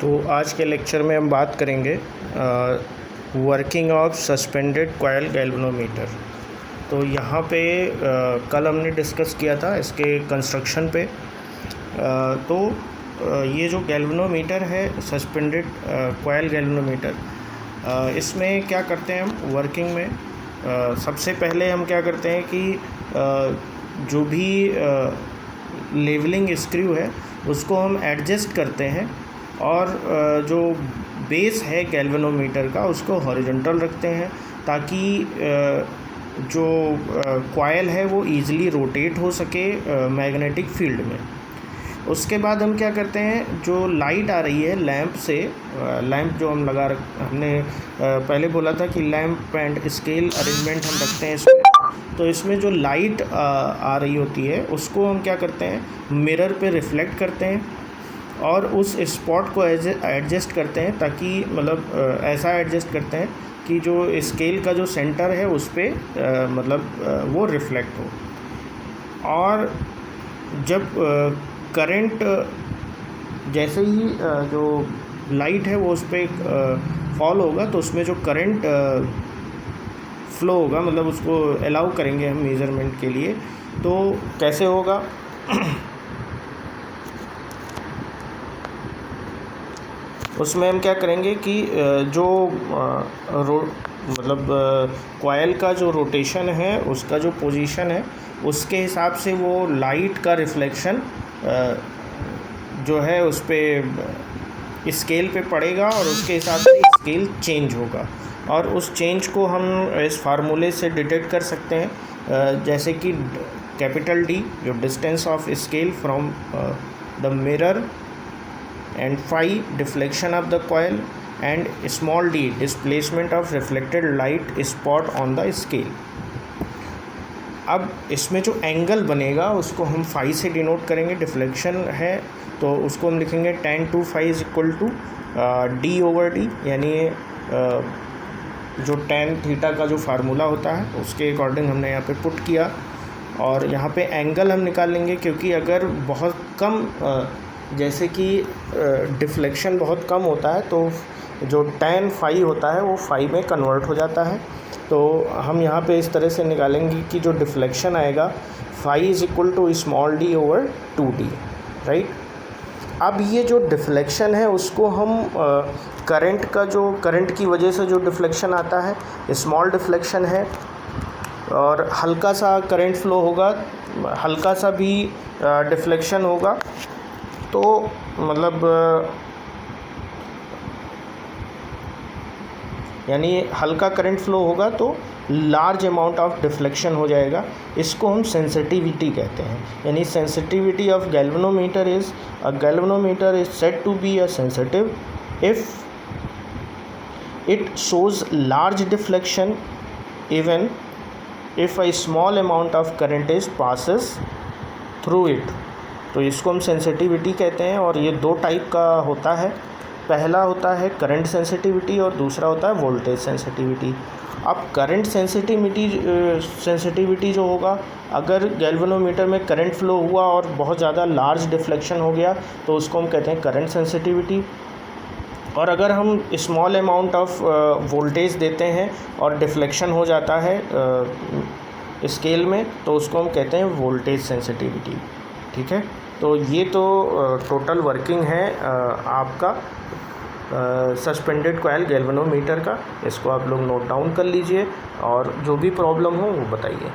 तो आज के लेक्चर में हम बात करेंगे working of suspended coil galvanometer. तो यहाँ पे कल हमने डिस्कस किया था इसके कंस्ट्रक्शन पे। ये जो गैल्वेनोमीटर है सस्पेंडेड कॉइल गैल्वेनोमीटर, इसमें क्या करते हैं हम वर्किंग में। सबसे पहले हम क्या करते हैं कि जो भी लेवलिंग स्क्रू है उसको हम एडजस्ट करते हैं और जो बेस है गैल्वेनोमीटर का उसको हॉरिजॉन्टल रखते हैं ताकि जो कॉइल है वो ईज़िली रोटेट हो सके मैग्नेटिक फील्ड में। उसके बाद हम क्या करते हैं, जो लाइट आ रही है लैंप से, लैंप जो हम हमने पहले बोला था कि लैंप एंड स्केल अरेंजमेंट हम रखते हैं इसमें। तो इसमें जो लाइट आ रही होती है उसको हम क्या करते हैं, मिरर पे रिफ्लेक्ट करते हैं और उस स्पॉट को एडजस्ट करते हैं, ताकि मतलब ऐसा एडजस्ट करते हैं कि जो स्केल का जो सेंटर है उस पर वो रिफ्लेक्ट हो। और जब करंट जैसे ही जो लाइट है वो उस पर फॉल होगा तो उसमें जो करंट फ्लो होगा, मतलब उसको अलाउ करेंगे हम मेज़रमेंट के लिए। तो कैसे होगा उसमें हम क्या करेंगे कि जो कॉइल का जो रोटेशन है उसका जो पोजीशन है उसके हिसाब से वो लाइट का रिफ्लेक्शन जो है उस पर स्केल पे पड़ेगा और उसके हिसाब से स्केल चेंज होगा। और उस चेंज को हम इस फार्मूले से डिटेक्ट कर सकते हैं, जैसे कि कैपिटल D जो distance of scale from the mirror, and phi deflection of the coil, and small d displacement of reflected light spot on the scale। अब इसमें जो एंगल बनेगा उसको हम फाई से डिनोट करेंगे। डिफ्लेक्शन है तो उसको हम लिखेंगे tan 2 phi is equal to d/d, यानी जो tan थीटा का जो फार्मूला होता है उसके अकॉर्डिंग हमने यहाँ पे पुट किया। और यहाँ पे एंगल हम निकाल लेंगे, क्योंकि अगर बहुत कम जैसे कि डिफ्लेक्शन बहुत कम होता है तो जो tan phi होता है वो phi में कन्वर्ट हो जाता है। तो हम यहाँ पे इस तरह से निकालेंगे कि जो डिफ्लेक्शन आएगा phi is equal to small d/2d, right. अब ये जो डिफ्लेक्शन है उसको हम करंट की वजह से जो डिफ्लेक्शन आता है स्मॉल डिफ्लेक्शन है, और हल्का सा करंट फ्लो होगा, हल्का सा भी डिफ्लेक्शन होगा, तो यानी हल्का करंट फ्लो होगा तो लार्ज अमाउंट ऑफ डिफ्लेक्शन हो जाएगा। इसको हम सेंसिटिविटी कहते हैं। यानी sensitivity of galvanometer is said to be a sensitive if it shows large deflection even if a small amount of current is passes through it. तो इसको हम सेंसिटिविटी कहते हैं, और ये दो टाइप का होता है। पहला होता है करंट सेंसिटिविटी और दूसरा होता है वोल्टेज सेंसिटिविटी। अब करंट सेंसिटिविटी जो होगा, अगर गैल्वेनोमीटर में करंट फ्लो हुआ और बहुत ज़्यादा लार्ज डिफ्लेक्शन हो गया तो उसको हम कहते हैं करंट सेंसिटिविटी। और अगर हम स्मॉल अमाउंट ऑफ वोल्टेज देते हैं और डिफ्लेक्शन हो जाता है स्केल में तो उसको हम कहते हैं वोल्टेज सेंसिटिविटी, ठीक है। तो ये तो टोटल वर्किंग है आपका सस्पेंडेड कॉइल गैल्वेनोमीटर का। इसको आप लोग नोट डाउन कर लीजिए और जो भी प्रॉब्लम हो वो बताइए।